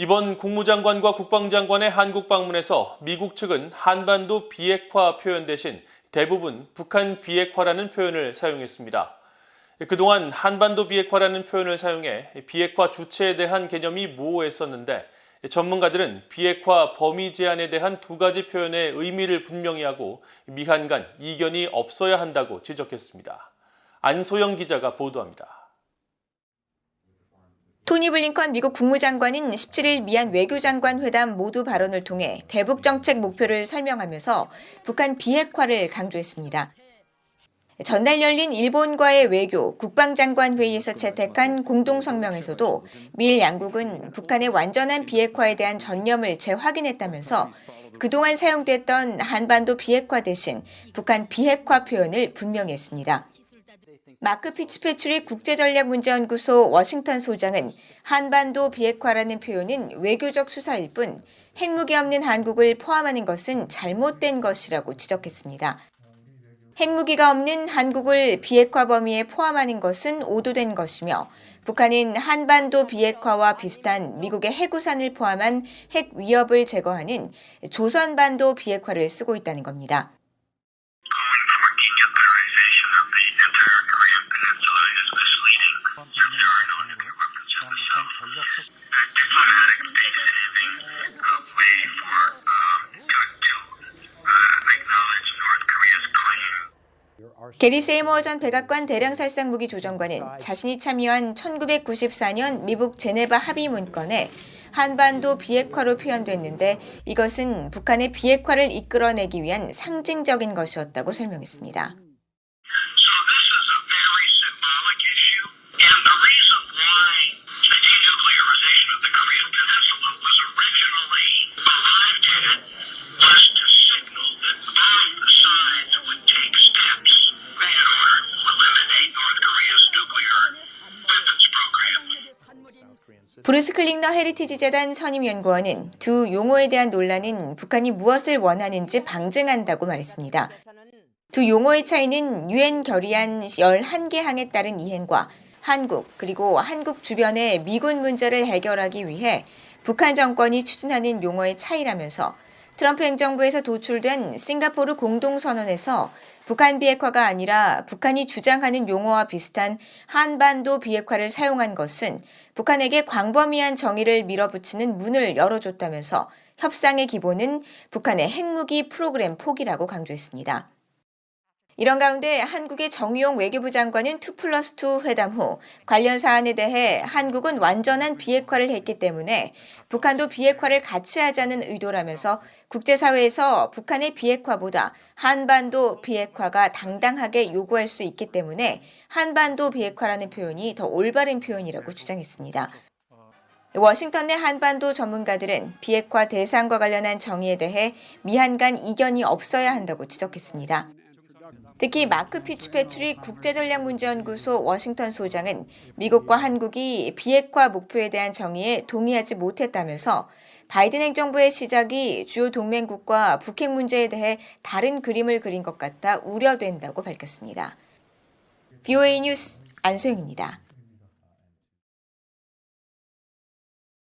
이번 국무장관과 국방장관의 한국 방문에서 미국 측은 한반도 비핵화 표현 대신 대부분 북한 비핵화라는 표현을 사용했습니다. 그동안 한반도 비핵화라는 표현을 사용해 비핵화 주체에 대한 개념이 모호했었는데 전문가들은 비핵화 범위 제한에 대한 두 가지 표현의 의미를 분명히 하고 미한 간 이견이 없어야 한다고 지적했습니다. 안소영 기자가 보도합니다. 토니 블링컨 미국 국무장관은 17일 미한 외교장관 회담 모두 발언을 통해 대북 정책 목표를 설명하면서 북한 비핵화를 강조했습니다. 전날 열린 일본과의 외교, 국방장관 회의에서 채택한 공동성명에서도 미일 양국은 북한의 완전한 비핵화에 대한 전념을 재확인했다면서 그동안 사용됐던 한반도 비핵화 대신 북한 비핵화 표현을 분명히 했습니다. 마크 피츠패트릭 국제전략문제연구소 워싱턴 소장은 한반도 비핵화라는 표현은 외교적 수사일 뿐 핵무기 없는 한국을 포함하는 것은 잘못된 것이라고 지적했습니다. 핵무기가 없는 한국을 비핵화 범위에 포함하는 것은 오도된 것이며 북한은 한반도 비핵화와 비슷한 미국의 핵우산을 포함한 핵 위협을 제거하는 조선반도 비핵화를 쓰고 있다는 겁니다. 게리 세이머 전 백악관 대량살상무기 조정관은 자신이 참여한 1994년 미국 제네바 합의 문건에 한반도 비핵화로 표현됐는데 이것은 북한의 비핵화를 이끌어내기 위한 상징적인 것이었다고 설명했습니다. 브루스 클링너 헤리티지 재단 선임연구원은 두 용어에 대한 논란은 북한이 무엇을 원하는지 방증한다고 말했습니다. 두 용어의 차이는 유엔 결의안 11개 항에 따른 이행과 한국 그리고 한국 주변의 미군 문제를 해결하기 위해 북한 정권이 추진하는 용어의 차이라면서 트럼프 행정부에서 도출된 싱가포르 공동선언에서 북한 비핵화가 아니라 북한이 주장하는 용어와 비슷한 한반도 비핵화를 사용한 것은 북한에게 광범위한 정의를 밀어붙이는 문을 열어줬다면서 협상의 기본은 북한의 핵무기 프로그램 포기라고 강조했습니다. 이런 가운데 한국의 정의용 외교부 장관은 2+2 회담 후 관련 사안에 대해 한국은 완전한 비핵화를 했기 때문에 북한도 비핵화를 같이 하자는 의도라면서 국제사회에서 북한의 비핵화보다 한반도 비핵화가 당당하게 요구할 수 있기 때문에 한반도 비핵화라는 표현이 더 올바른 표현이라고 주장했습니다. 워싱턴 내 한반도 전문가들은 비핵화 대상과 관련한 정의에 대해 미한 간 이견이 없어야 한다고 지적했습니다. 특히 마크 피츠패트릭 국제전략문제연구소 워싱턴 소장은 미국과 한국이 비핵화 목표에 대한 정의에 동의하지 못했다면서 바이든 행정부의 시작이 주요 동맹국과 북핵 문제에 대해 다른 그림을 그린 것 같아 우려된다고 밝혔습니다. BOA 뉴스 안소영입니다.